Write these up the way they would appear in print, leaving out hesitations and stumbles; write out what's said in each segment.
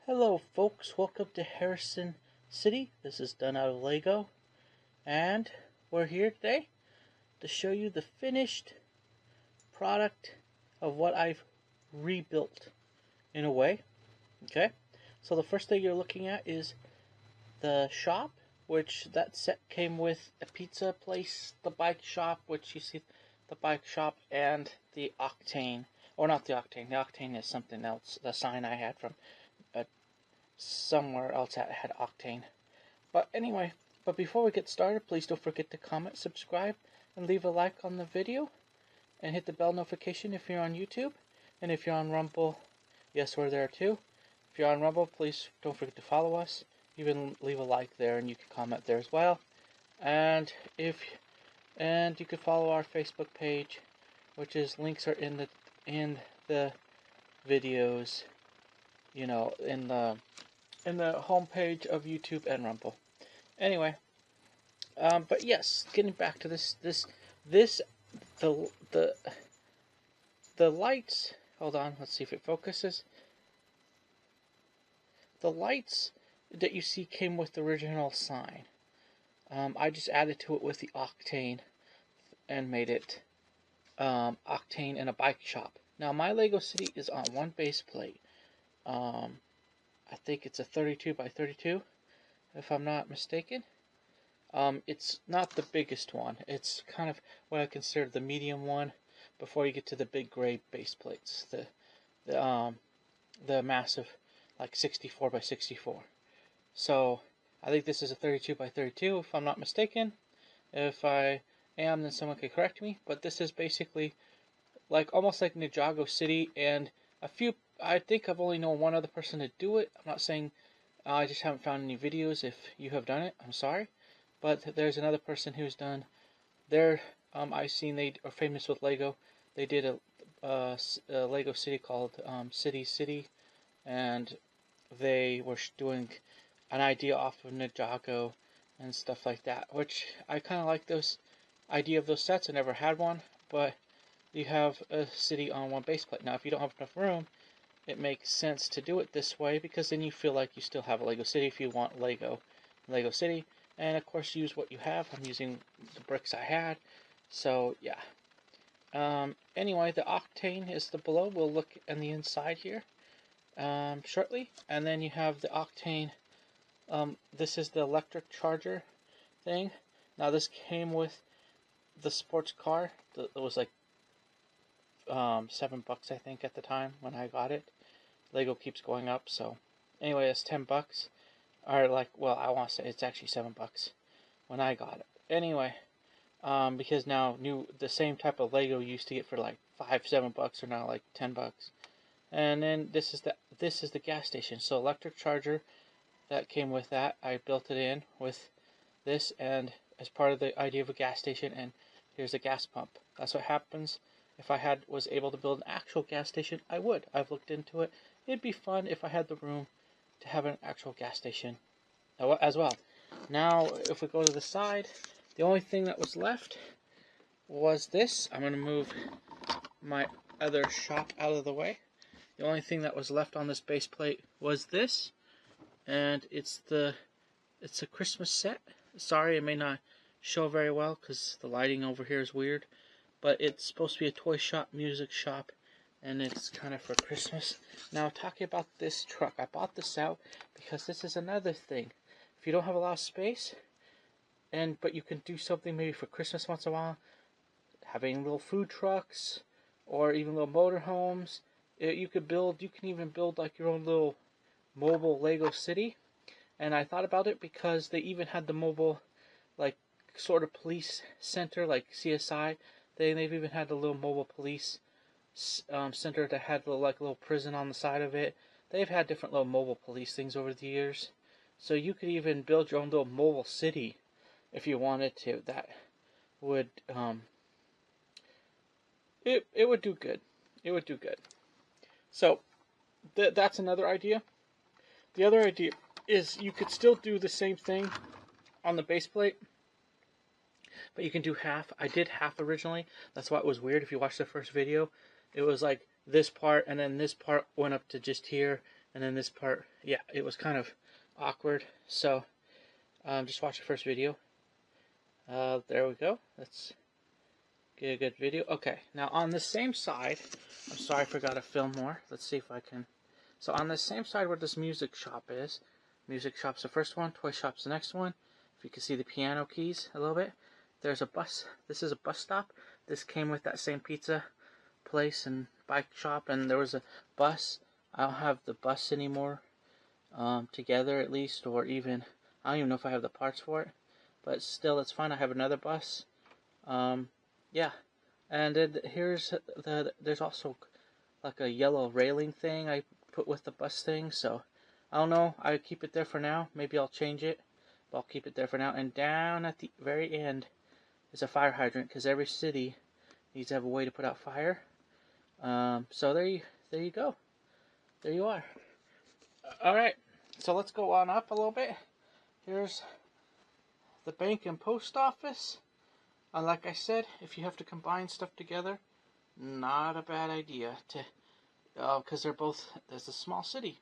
Hello folks, welcome to Harrison City. This is done out of Lego, and we're here today to show you the finished product of what I've rebuilt in a way. Okay, so the first thing you're looking at is the shop, which that set came with a pizza place, the bike shop, which you see the bike shop, and the Octane, or not the Octane. The Octane is something else, the sign I had from somewhere else that had Octane. But anyway, before we get started, please don't forget to comment, subscribe, and leave a like on the video, and hit the bell notification if you're on YouTube. And if you're on Rumble, yes, we're there too. If you're on Rumble, please don't forget to follow us. Even leave a like there, and you can comment there as well. And you can follow our Facebook page, which is links are in the videos. You know, in the homepage of YouTube and Rumble. Anyway, but yes, getting back to the lights. Hold on, let's see if it focuses. The lights that you see came with the original sign. I just added to it with the Octane and made it Octane in a bike shop. Now my Lego City is on one base plate. I think it's a 32 by 32, if I'm not mistaken. It's not the biggest one. It's kind of what I consider the medium one before you get to the big gray base plates. The massive, like 64 by 64. So I think this is a 32 by 32, if I'm not mistaken. If I am, then someone could correct me. But this is basically like almost like Ninjago City, and a few. I think I've only known one other person to do it. I'm not saying I just haven't found any videos. If you have done it, I'm sorry. But there's another person who's done their, I've seen they are famous with Lego. They did a Lego City called City City, and they were doing an idea off of Ninjago and stuff like that, which I kind of like those idea of those sets. I never had one, but you have a city on one base plate. Now, if you don't have enough room, it makes sense to do it this way, because then you feel like you still have a Lego City if you want Lego City. And of course, use what you have. I'm using the bricks I had. So yeah. Anyway, the Octane is the below. We'll look on the inside here shortly. And then you have the Octane. This is the electric charger thing. Now this came with the sports car. It was like $7 I think at the time when I got it. Lego keeps going up, so anyway, it's $10. Or like, well, I want to say it's actually $7 when I got it. Anyway, because now the same type of Lego you used to get for like $7 are now like $10. And then this is the gas station. So electric charger that came with that. I built it in with this, and as part of the idea of a gas station. And here's a gas pump. That's what happens. If I was able to build an actual gas station, I would. I've looked into it. It'd be fun if I had the room to have an actual gas station as well. Now, if we go to the side, the only thing that was left was this. I'm going to move my other shop out of the way. The only thing that was left on this base plate was this, and it's a Christmas set. Sorry, it may not show very well because the lighting over here is weird. But it's supposed to be a toy shop, music shop, and it's kind of for Christmas. Now, talking about this truck, I bought this out because this is another thing. If you don't have a lot of space, but you can do something maybe for Christmas once in a while, having little food trucks or even little motorhomes, you can even build like your own little mobile Lego city. And I thought about it because they even had the mobile, like, sort of police center, like CSI. They've even had the little mobile police center that had like a little prison on the side of it. They've had different little mobile police things over the years. So you could even build your own little mobile city if you wanted to. That would it would do good. It would do good. So that's another idea. The other idea is you could still do the same thing on the base plate, but you can do half. I did half originally. That's why it was weird. If you watch the first video, it was like this part, and then this part went up to just here, And then this part, yeah, it was kind of awkward. So just watch the first video. There we go. Let's get a good video. Okay, now on the same side, I'm sorry I forgot to film more. Let's see if I can. So on the same side where this music shop is, music shop's the first one, toy shop's the next one. If you can see the piano keys a little bit, there's a bus. This is a bus stop. This came with that same pizza place and bike shop, and there was a bus. I don't have the bus anymore, together at least, or even, I don't even know if I have the parts for it, but still it's fine. I have another bus. Yeah, and then there's also like a yellow railing thing I put with the bus thing, so I don't know, I keep it there for now. Maybe I'll change it, but I'll keep it there for now. And down at the very end is a fire hydrant, because every city needs to have a way to put out fire. So there you go. There you are. Alright, so let's go on up a little bit. Here's the bank and post office. Like I said, if you have to combine stuff together, not a bad idea to, because there's a small city,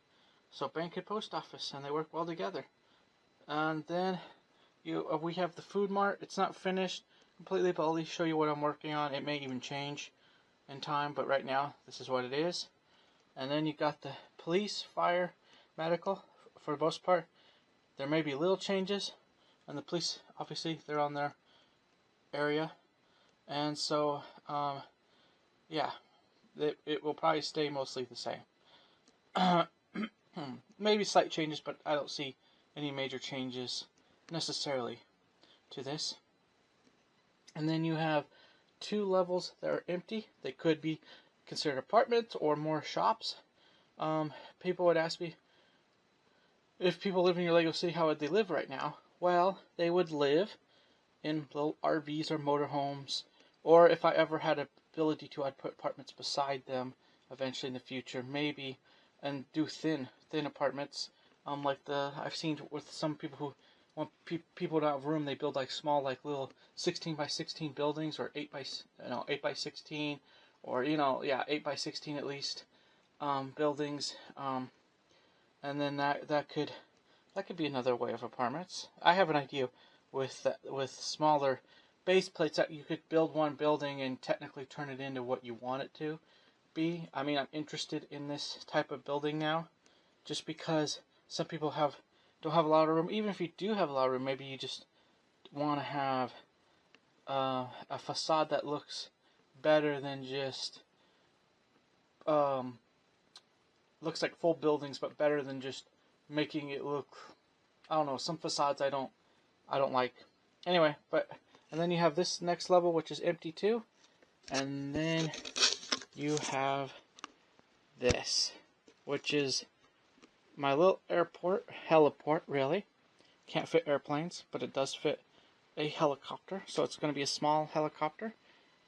so bank and post office, and they work well together. And then we have the food mart. It's not finished completely, but I'll at least show you what I'm working on. It may even change in time, but right now this is what it is. And then you got the police, fire, medical. For the most part, there may be little changes, and the police, obviously, they're on their area, and so yeah, it will probably stay mostly the same. Maybe slight changes, but I don't see any major changes necessarily to this. And then you have 2 levels that are empty. They could be considered apartments or more shops. People would ask me, if people live in your Lego City, how would they live right now? Well, they would live in little RVs or motorhomes, or if I ever had ability to, I'd put apartments beside them eventually in the future, maybe, and do thin apartments, like I've seen with some people who want people to have room. They build like small, like little 16 by 16 buildings, or 8 by 16, or 8 by 16 at least, buildings, and then that could be another way of apartments. I have an idea with smaller base plates that you could build one building and technically turn it into what you want it to be. I mean, I'm interested in this type of building now, just because some people don't have a lot of room. Even if you do have a lot of room, maybe you just want to have a facade that looks better than just looks like full buildings, but better than just making it look, I don't know, some facades I don't like. Anyway, and then you have this next level, which is empty too. And then you have this, which is my little airport, heliport, really. Can't fit airplanes, but it does fit a helicopter. So it's going to be a small helicopter.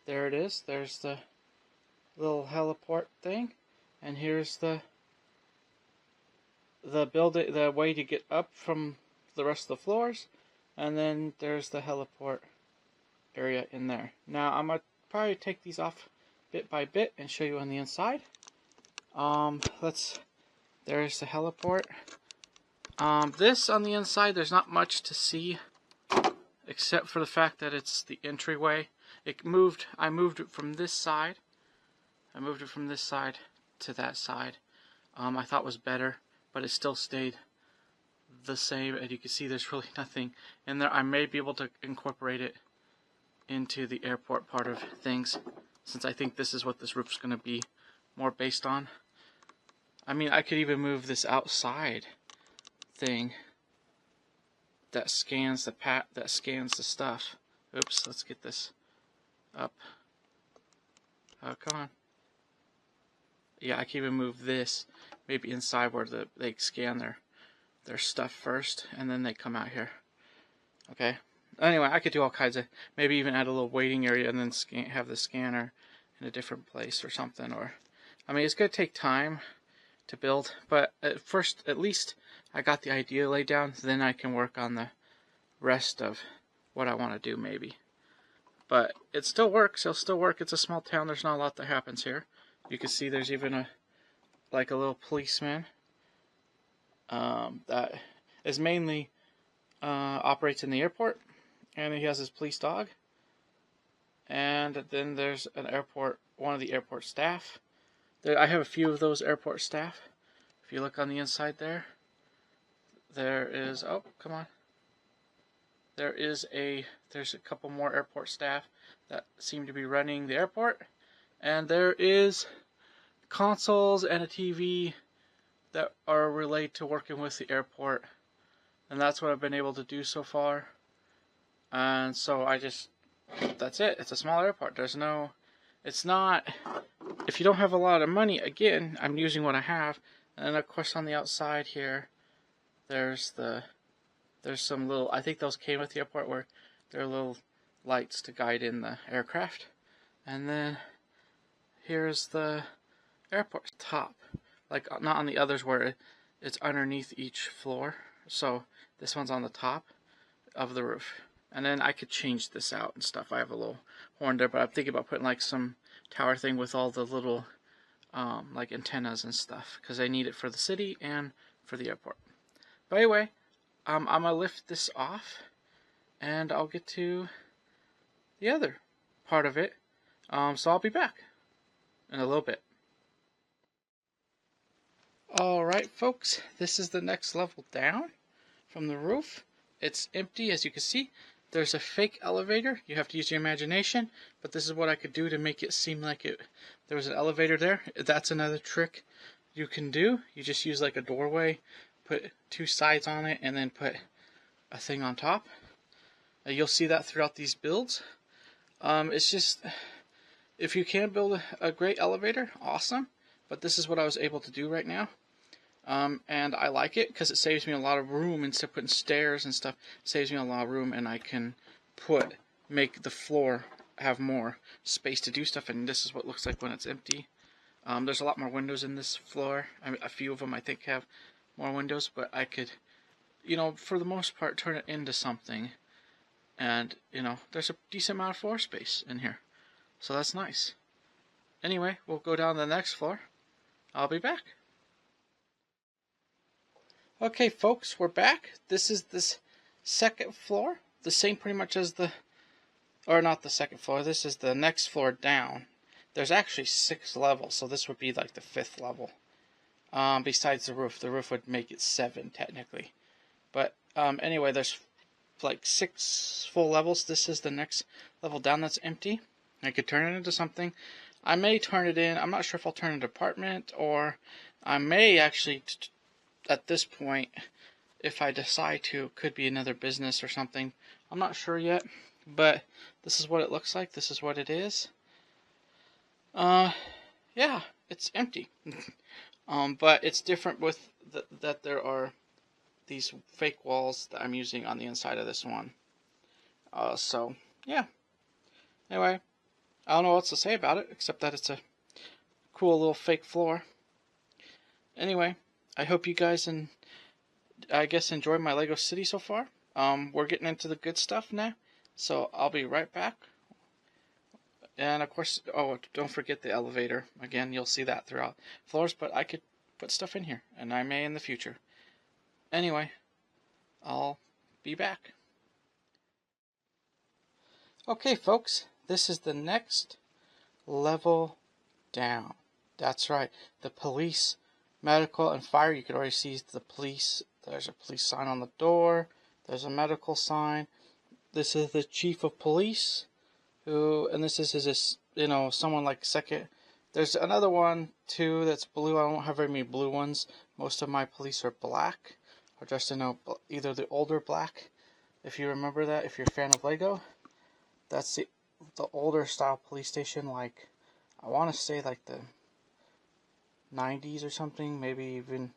There it is. There's the little heliport thing. And here's the building, the way to get up from the rest of the floors. And then there's the heliport area in there. Now I'm going to probably take these off bit by bit and show you on the inside. There's the heliport. This on the inside, there's not much to see except for the fact that it's the entryway. I moved it from this side. I moved it from this side to that side. I thought was better, but it still stayed the same, and you can see there's really nothing in there. I may be able to incorporate it into the airport part of things, since I think this is what this roof's going to be more based on. I mean, I could even move this outside thing that scans the stuff. Oops, let's get this up. Oh, come on. Yeah, I can even move this maybe inside where they scan their stuff first, and then they come out here. Okay. Anyway, I could do all kinds of, maybe even add a little waiting area and then have the scanner in a different place or something. Or, I mean, it's going to take time to build, but at least I got the idea laid down. Then I can work on the rest of what I want to do, maybe. But it still works. It'll still work. It's a small town. There's not a lot that happens here. You can see there's even like a little policeman that is mainly operates in the airport, and he has his police dog. And then there's one of the airport staff. I have a few of those airport staff. If you look on the inside there is, oh, come on. There's a couple more airport staff that seem to be running the airport. And there is consoles and a TV that are related to working with the airport. And that's what I've been able to do so far. And so that's it. It's a small airport. It's not, if you don't have a lot of money, again, I'm using what I have. And then of course on the outside here, there's some little, I think those came with the airport, where there are little lights to guide in the aircraft. And then here's the airport top, like not on the others where it's underneath each floor. So this one's on the top of the roof. And then I could change this out and stuff. I have a little horn there, but I'm thinking about putting like some tower thing with all the little like antennas and stuff, because I need it for the city and for the airport. But anyway, I'm gonna lift this off and I'll get to the other part of it. So I'll be back in a little bit. Alright folks, this is the next level down from the roof. It's empty, as you can see. There's a fake elevator. You have to use your imagination, but this is what I could do to make it seem like there was an elevator there. That's another trick you can do. You just use like a doorway, put two sides on it, and then put a thing on top. You'll see that throughout these builds. It's just, if you can build a great elevator, awesome. But this is what I was able to do right now. And I like it because it saves me a lot of room. Instead of putting stairs and stuff, it saves me a lot of room, and I can make the floor have more space to do stuff. And this is what it looks like when it's empty. There's a lot more windows in this floor. A few of them I think have more windows, but I could, for the most part, turn it into something. And, there's a decent amount of floor space in here. So that's nice. Anyway, we'll go down to the next floor. I'll be back. Okay folks, we're back. This is this second floor. The same pretty much as not the second floor, this is the next floor down. There's actually 6 levels, so this would be like the 5th level. Besides the roof. The roof would make it 7 technically. But anyway, there's like 6 full levels. This is the next level down that's empty. I could turn it into something. I may turn it in, I'm not sure if I'll turn it into an apartment, or I may actually, at this point, if I decide to, could be another business or something. I'm not sure yet, but this is what it looks like. This is what it is. Yeah, it's empty. But it's different with that there are these fake walls that I'm using on the inside of this one. So, yeah. Anyway, I don't know what else to say about it, except that it's a cool little fake floor. Anyway, I hope you guys enjoyed my Lego City so far. We're getting into the good stuff now, so I'll be right back. And of course, don't forget the elevator. Again, you'll see that throughout floors, but I could put stuff in here, and I may in the future. Anyway, I'll be back. Okay, folks, this is the next level down. That's right, the police, medical, and fire. You can already see the police. There's a police sign on the door. There's a medical sign. This is the chief of police, and this is his, someone like second. There's another one too that's blue. I don't have very many blue ones. Most of my police are black, or just either the older black. If you remember that, if you're a fan of Lego, that's the older style police station. Like, I want to say like the 90s or something, maybe even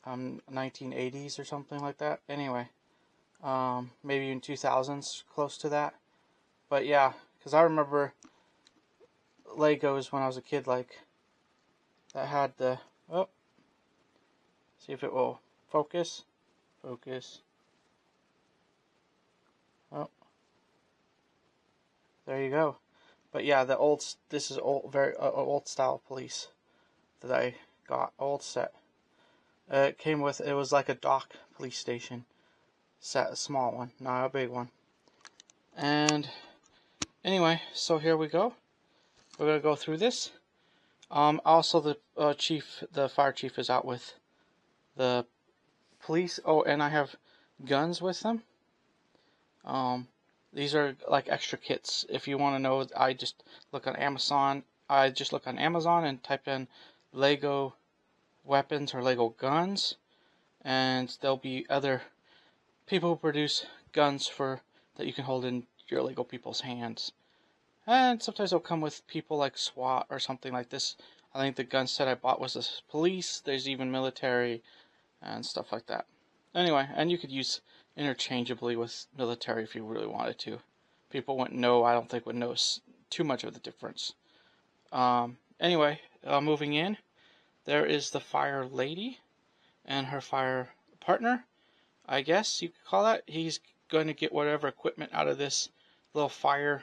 1980s or something like that. Anyway, maybe even 2000s, close to that. But yeah, because I remember Legos when I was a kid, like, that had the, see if it will focus. There you go. But yeah, this is old, very old style police that I got, old set. It came with, it was like a dock police station. Set, a small one, not a big one. And anyway, so here we go. We're going to go through this. Also, the fire chief is out with the police. Oh, and I have guns with them. These are like extra kits. If you want to know, I just look on Amazon. I just look on Amazon and type in Lego weapons or Lego guns, and there'll be other people who produce guns that you can hold in your Lego people's hands. And sometimes they'll come with people like SWAT or something like this. I think the gun set I bought was the police. There's even military and stuff like that. Anyway, and you could use interchangeably with military if you really wanted to. People wouldn't know, I don't think, would know too much of the difference. Anyway, moving in, there is the fire lady and her fire partner, I guess you could call that. He's going to get whatever equipment out of this little fire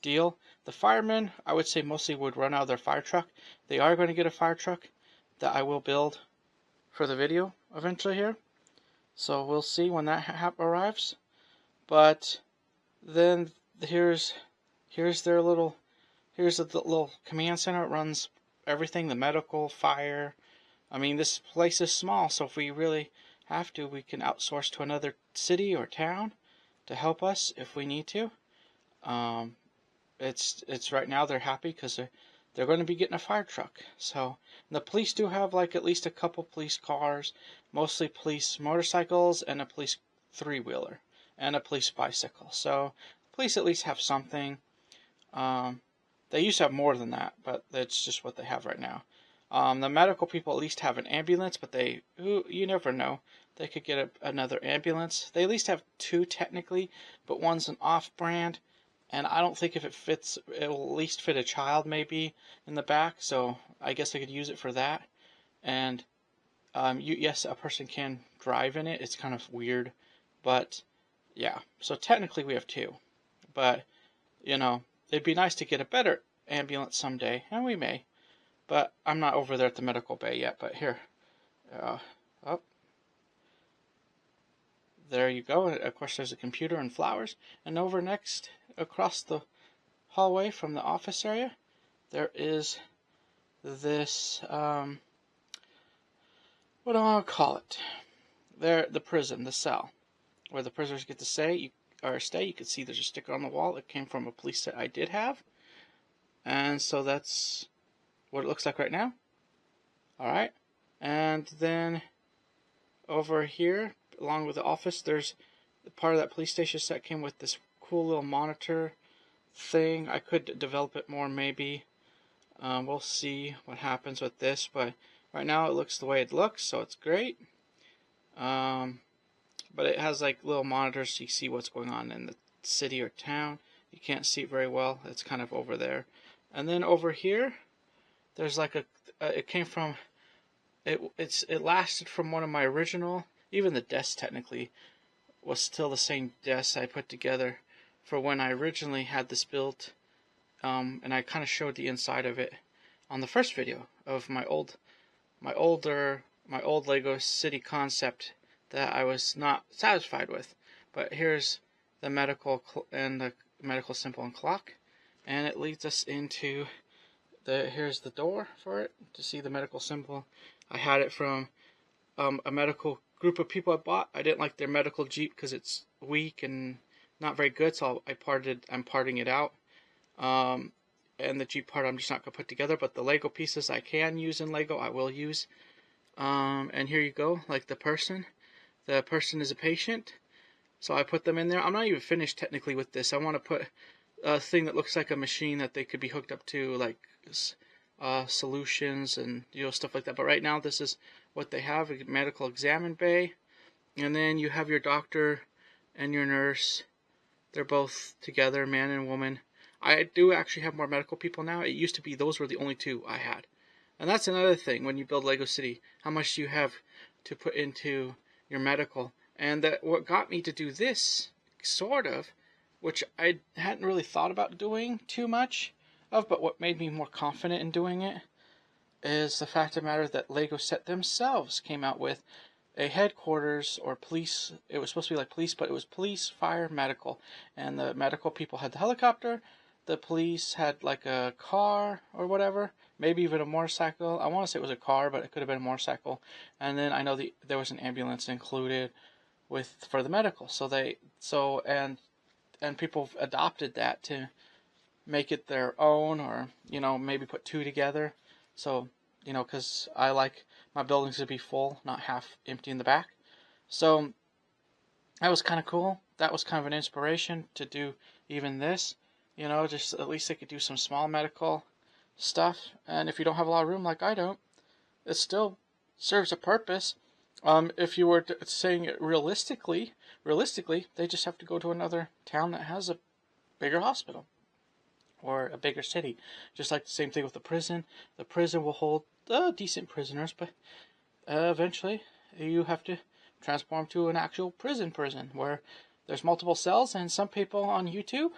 deal. The firemen, I would say, mostly would run out of their fire truck. They are going to get a fire truck that I will build for the video eventually here. So we'll see when that arrives. But then here's the little command center. It runs everything, the medical, fire. I mean, this place is small, so if we really have to, we can outsource to another city or town to help us if we need to. It's right now they're happy because they're going to be getting a fire truck. So the police do have like at least a couple police cars, mostly police motorcycles, and a police three-wheeler and a police bicycle. So police at least have something. They used to have more than that, but that's just what they have right now. The medical people at least have an ambulance, but you never know. They could get another ambulance. They at least have two technically, but one's an off-brand. And I don't think if it fits, it'll at least fit a child maybe in the back. So I guess I could use it for that. And yes, a person can drive in it. It's kind of weird. But yeah, so technically we have two. But, you know, it'd be nice to get a better ambulance someday. And we may. But I'm not over there at the medical bay yet. But here. There you go. Of course, there's a computer and flowers. And over next, across the hallway from the office area, there is this, what do I want to call it? The prison, the cell, where the prisoners get to stay. You can see there's a sticker on the wall. It came from a police set I did have. And so that's what it looks like right now. Alright. And then over here, along with the office, there's part of that police station set came with this cool little monitor thing. I could develop it more maybe. We'll see what happens with this, but right now it looks the way it looks, so it's great. But it has like little monitors so you see what's going on in the city or town. You can't see it very well. It's kind of over there. And then over here, there's like it came from, it lasted from one of my original. Even the desk technically was still the same desk I put together for when I originally had this built, and I kind of showed the inside of it on the first video of my old Lego City concept that I was not satisfied with. But here's the medical and the medical symbol and clock, and it leads us into here's the door for it to see the medical symbol. I had it from a medical group of people I bought. I didn't like their medical Jeep because it's weak and not very good, so I'm parting it out. And the Jeep part I'm just not going to put together, but the Lego pieces I can use in Lego, I will use. And here you go, like the person. The person is a patient, so I put them in there. I'm not even finished technically with this. I want to put a thing that looks like a machine that they could be hooked up to, like solutions and stuff like that. But right now this is what they have, a medical examine bay, and then you have your doctor and your nurse. They're both together, man and woman. I do actually have more medical people now. It used to be those were the only two I had. And that's another thing when you build Lego City, how much do you have to put into your medical. And what got me to do this, sort of, which I hadn't really thought about doing too much of, but what made me more confident in doing it, is the fact of the matter that Lego Set themselves came out with a headquarters or police. It was supposed to be like police, but it was police, fire, medical. And the medical people had the helicopter. The police had like a car or whatever, maybe even a motorcycle. I want to say it was a car, but it could have been a motorcycle. And then I know there was an ambulance included for the medical. And people adopted that to make it their own, or maybe put two together. So because I like my buildings to be full, not half empty in the back. So that was kind of cool. That was kind of an inspiration to do even this. Just at least they could do some small medical stuff. And if you don't have a lot of room like I don't, it still serves a purpose. If you were saying it realistically, they just have to go to another town that has a bigger hospital or a bigger city. Just like the same thing with the prison. The prison will hold decent prisoners, but eventually you have to transform to an actual prison where there's multiple cells. And some people on YouTube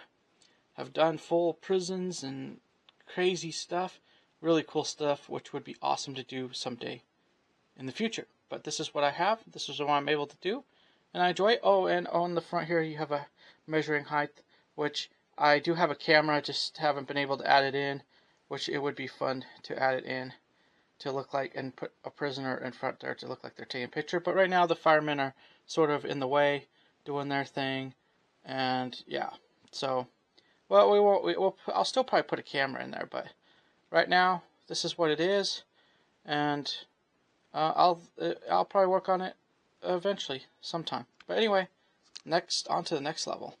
have done full prisons and crazy stuff, really cool stuff, which would be awesome to do someday in the future. But this is what I have. This is what I'm able to do, and I enjoy it. Oh, and on the front here you have a measuring height, which I do have a camera, just haven't been able to add it in, which it would be fun to add it in to look like, and put a prisoner in front there to look like they're taking a picture. But right now the firemen are sort of in the way, doing their thing, and yeah. So, well, I'll still probably put a camera in there, but right now this is what it is, and I'll probably work on it eventually, sometime. But anyway, on to the next level.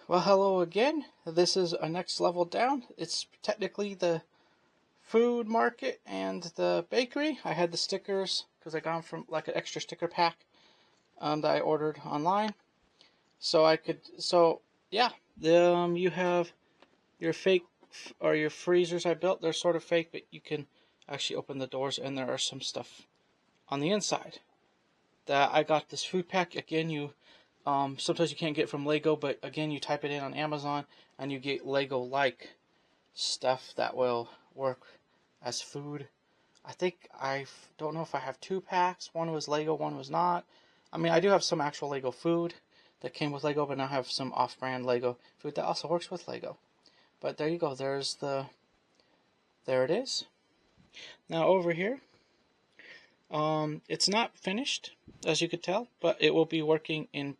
Well, hello again. This is a next level down. It's technically the food market and the bakery. I had the stickers because I got them from like an extra sticker pack that I ordered online. Yeah, you have your fake or your freezers I built. They're sort of fake, but you can actually open the doors, and there are some stuff on the inside. That I got this food pack. Again, sometimes you can't get from Lego, but again, you type it in on Amazon and you get Lego-like stuff that will work as food. I don't know if I have 2 packs. One was Lego, one was not. I mean, I do have some actual Lego food that came with Lego, but now I have some off-brand Lego food that also works with Lego. But there you go. There it is. Now over here, it's not finished, as you could tell, but it will be work in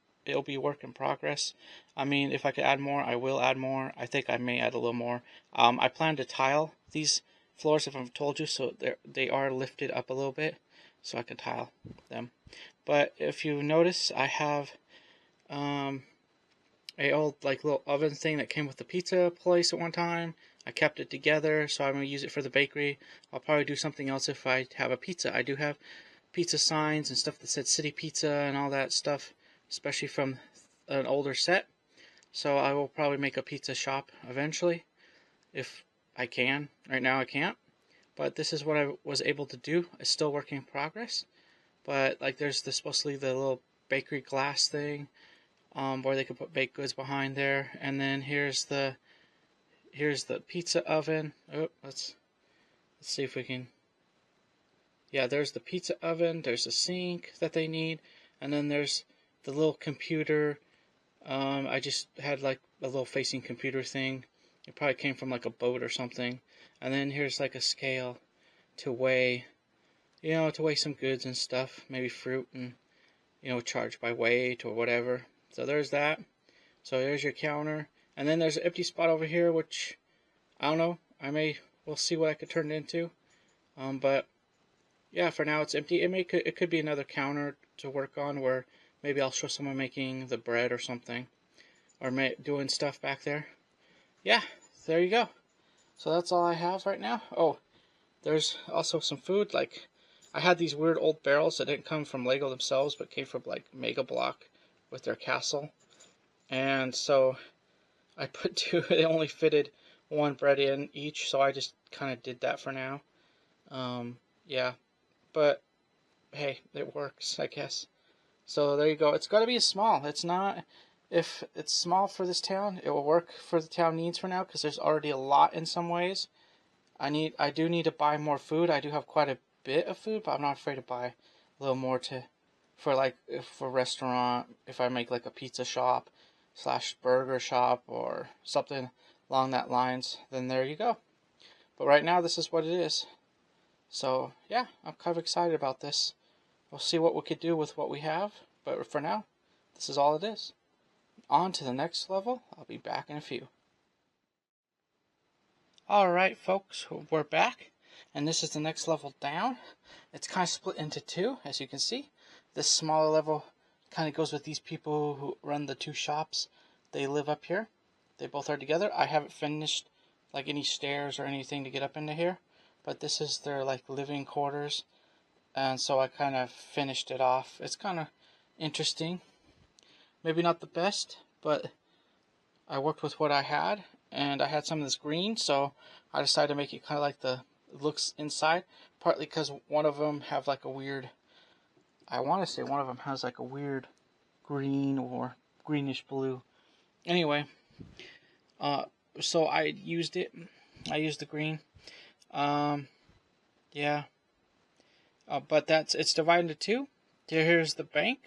progress. I mean, if I could add more, I will add more. I think I may add a little more. I plan to tile these floors, if I've told you, so they are lifted up a little bit, so I can tile them. But if you notice, I have a old little oven thing that came with the pizza place at one time. I kept it together, so I'm going to use it for the bakery. I'll probably do something else if I have a pizza. I do have pizza signs and stuff that said City Pizza and all that stuff, especially from an older set. So I will probably make a pizza shop eventually, if I can. Right now I can't. But this is what I was able to do. It's still working in progress. But there's supposedly the little bakery glass thing, where they could put baked goods behind there. And then here's the pizza oven. Oh, let's see if we can. Yeah, there's the pizza oven. There's a sink that they need, and then there's the little computer. I just had a little facing computer thing. It probably came from a boat or something. And then here's a scale to weigh, some goods and stuff, maybe fruit, and charge by weight or whatever. So there's that. So there's your counter. And then there's an empty spot over here, which, I don't know, we'll see what I could turn it into. But, yeah, for now it's empty. It could be another counter to work on, where maybe I'll show someone making the bread or something. Or doing stuff back there. Yeah, there you go. So that's all I have right now. Oh, there's also some food. I had these weird old barrels that didn't come from Lego themselves, but came from, Mega Block with their castle. And so I put 2, they only fitted 1 bread in each, so I just kind of did that for now. Yeah, but hey, it works, I guess. So there you go. It's got to be small. It's not, if it's small for this town, it will work for the town needs for now, because there's already a lot in some ways. I do need to buy more food. I do have quite a bit of food, but I'm not afraid to buy a little more for restaurant, if I make like a pizza shop slash burger shop or something along that lines, then there you go. But right now this is what it is. So yeah, I'm kind of excited about this. We'll see what we could do with what we have, but for now, this is all it is. On to the next level. I'll be back in a few. Alright folks, we're back, and this is the next level down. It's kind of split into two, as you can see. This smaller level kind of goes with these people who run the two shops. They live up here. They both are together. I haven't finished like any stairs or anything to get up into here, but this is their like living quarters, and so I kind of finished it off. It's kind of interesting. Maybe not the best, but I worked with what I had, and I had some of this green, so I decided to make it kind of like the looks inside, partly because one of them have like a weird, I want to say one of them has like a weird green or greenish blue. Anyway, so I used it. I used the green. Yeah. But it's divided into two. Here's the bank.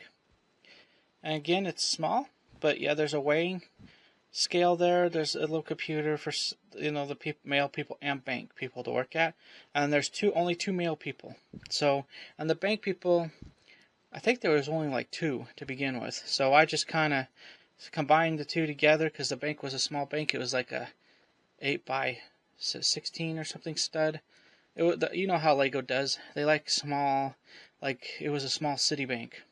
And again, it's small, but yeah, there's a weighing scale there. There's a little computer for, you know, the male people and bank people to work at. And there's only two male people. So, and the bank people, I think there was only like two to begin with. So I just kind of combined the two together because the bank was a small bank. It was like a 8 by 16 or something stud. You know how Lego does. They like small, like it was a small city bank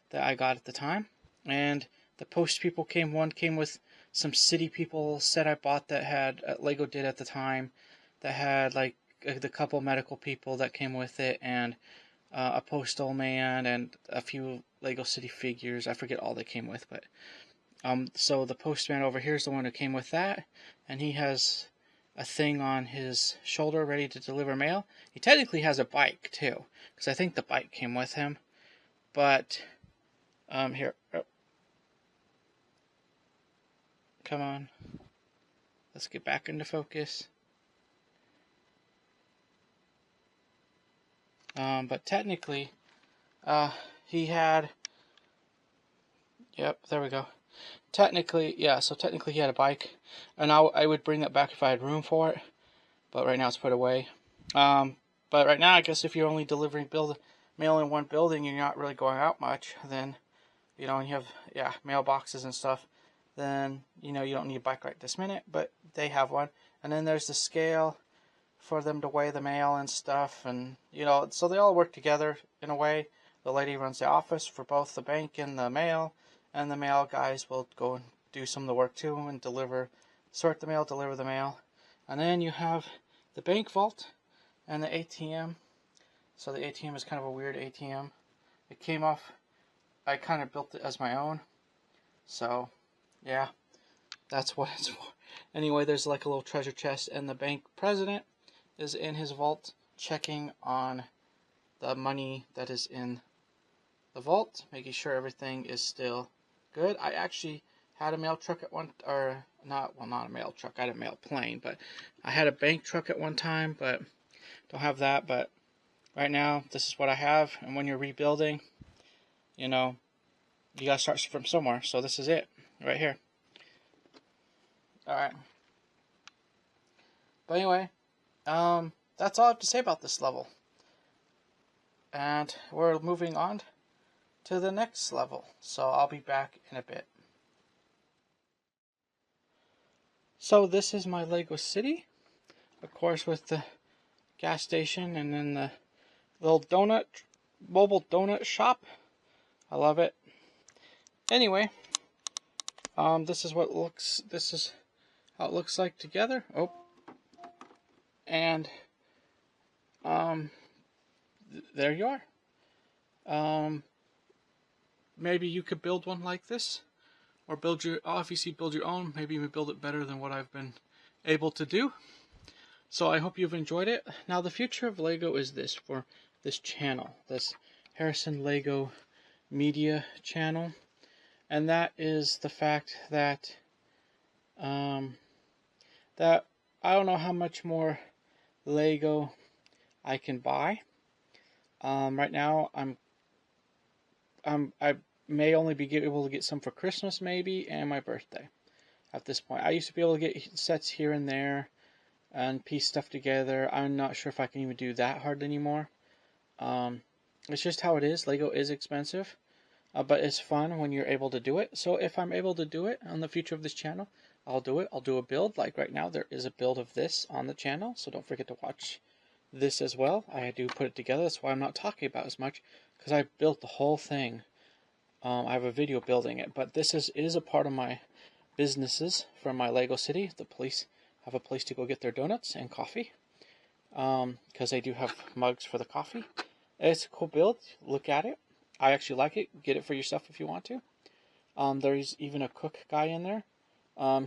that I got at the time. And the post people one came with some city people set I bought that had, Lego did at the time, that had like the couple medical people that came with it, and a postal man, and a few Lego City figures. I forget all they came with, but so the postman over here is the one who came with that, and he has a thing on his shoulder ready to deliver mail. He technically has a bike too, because I think the bike came with him. But here, oh. Come on, let's get back into focus. But technically, he had, yep, there we go. Technically, yeah, so technically he had a bike, and I would bring that back if I had room for it, but right now it's put away. But right now, I guess if you're only delivering mail in one building and you're not really going out much, then, you know, and you have, yeah, mailboxes and stuff, then, you know, you don't need a bike right this minute, but they have one. And then there's the scale for them to weigh the mail and stuff, and, you know, so they all work together in a way. The lady runs the office for both the bank and the mail, and the mail guys will go and do some of the work too, and sort the mail, deliver the mail. And then you have the bank vault and the ATM. So the ATM is kind of a weird ATM. It came off, I kind of built it as my own. So, yeah, that's what it's for. Anyway, there's like a little treasure chest, and the bank president is in his vault checking on the money that is in the vault, making sure everything is still good. I actually had a mail truck at not a mail truck, I had a mail plane, but I had a bank truck at one time, but don't have that. But right now, this is what I have, and when you're rebuilding, you know, you gotta start from somewhere, so this is it, right here. Alright. But anyway, that's all I have to say about this level. And we're moving on to the next level, so I'll be back in a bit. So this is my Lego City, of course, with the gas station and then the little mobile donut shop. I love it. Anyway, this is how it looks like together. Oh, and there you are. Maybe you could build one like this, or obviously build your own. Maybe even build it better than what I've been able to do. So I hope you've enjoyed it. Now the future of Lego is this for this channel, this Harrison Lego Media channel, and that is the fact that that I don't know how much more Lego I can buy. Right now, I may only be able to get some for Christmas, maybe, and my birthday. At this point, I used to be able to get sets here and there and piece stuff together. I'm not sure if I can even do that hard anymore. It's just how it is. Lego is expensive, but it's fun when you're able to do it. So if I'm able to do it on the future of this channel, I'll do it. I'll do a build. Like right now, there is a build of this on the channel, so don't forget to watch this as well. I do put it together. That's why I'm not talking about as much, because I built the whole thing. I have a video building it, but this is a part of my businesses from my Lego City. The police have a place to go get their donuts and coffee, because they do have mugs for the coffee. It's a cool build. Look at it. I actually like it. Get it for yourself if you want to. There's even a cook guy in there.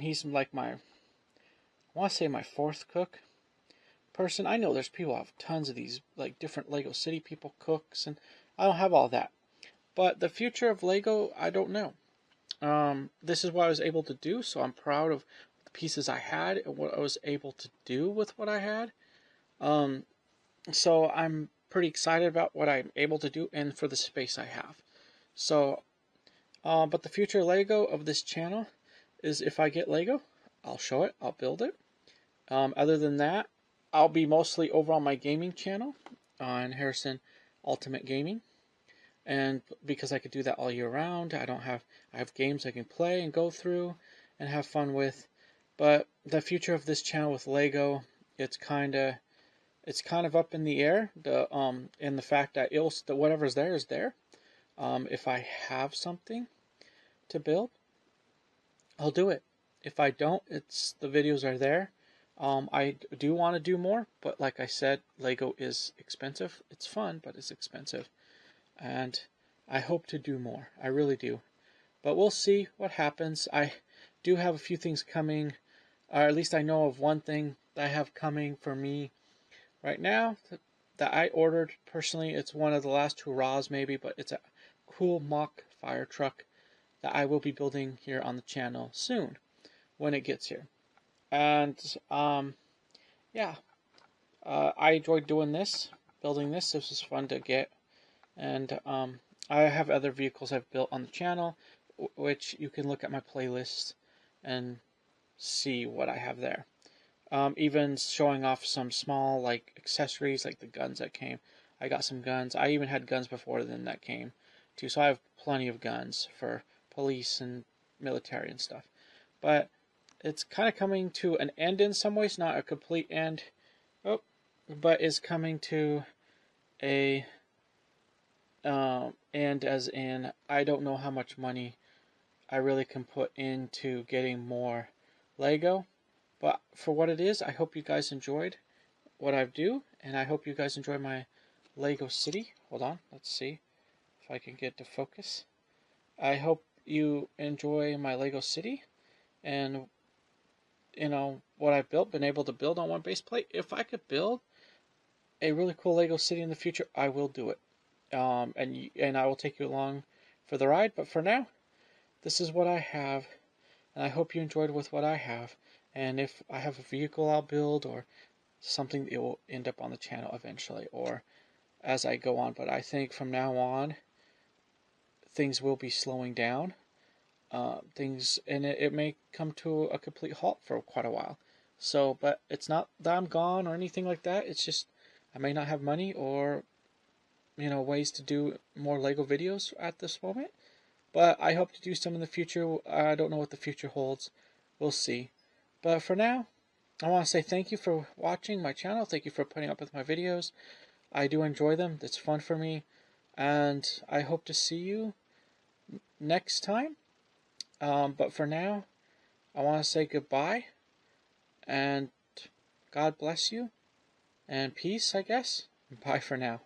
He's like I want to say my fourth cook person. I know there's people who have tons of these, like different Lego City people, cooks, and I don't have all that. But the future of Lego, I don't know. This is what I was able to do, so I'm proud of the pieces I had and what I was able to do with what I had. So I'm pretty excited about what I'm able to do and for the space I have. So, but the future Lego of this channel is if I get Lego, I'll show it, I'll build it. Other than that, I'll be mostly over on my gaming channel on Harrison Ultimate Gaming. And because I could do that all year round, I have games I can play and go through and have fun with. But the future of this channel with Lego, it's kind of up in the air. In the fact that whatever's there is there. If I have something to build, I'll do it. If I don't, the videos are there. I do want to do more, but like I said, Lego is expensive. It's fun, but it's expensive. And I hope to do more. I really do. But we'll see what happens. I do have a few things coming, or at least I know of one thing that I have coming for me right now that I ordered personally. It's one of the last hurrahs maybe, but it's a cool mock fire truck that I will be building here on the channel soon when it gets here. And yeah, I enjoyed doing this, building this. This was fun to get. And I have other vehicles I've built on the channel, which you can look at my playlist and see what I have there. Even showing off some small like accessories, like the guns that came. I got some guns. I even had guns before then that came too, so I have plenty of guns for police and military and stuff. But it's kind of coming to an end in some ways, not a complete end. Oh, but is coming to a and as in, I don't know how much money I really can put into getting more Lego, but for what it is, I hope you guys enjoyed what I do, and I hope you guys enjoy my Lego City. Hold on, let's see if I can get to focus. I hope you enjoy my Lego City, and what I've built, been able to build on one base plate. If I could build a really cool Lego City in the future, I will do it. And I will take you along for the ride. But for now, this is what I have, and I hope you enjoyed with what I have. And if I have a vehicle I'll build or something, it will end up on the channel eventually or as I go on. But I think from now on, things will be slowing down. It may come to a complete halt for quite a while. So, but it's not that I'm gone or anything like that. It's just I may not have money or ways to do more Lego videos at this moment. But I hope to do some in the future. I don't know what the future holds. We'll see. But for now, I want to say thank you for watching my channel. Thank you for putting up with my videos. I do enjoy them. It's fun for me. And I hope to see you next time. But for now, I want to say goodbye. And God bless you. And peace, I guess. Bye for now.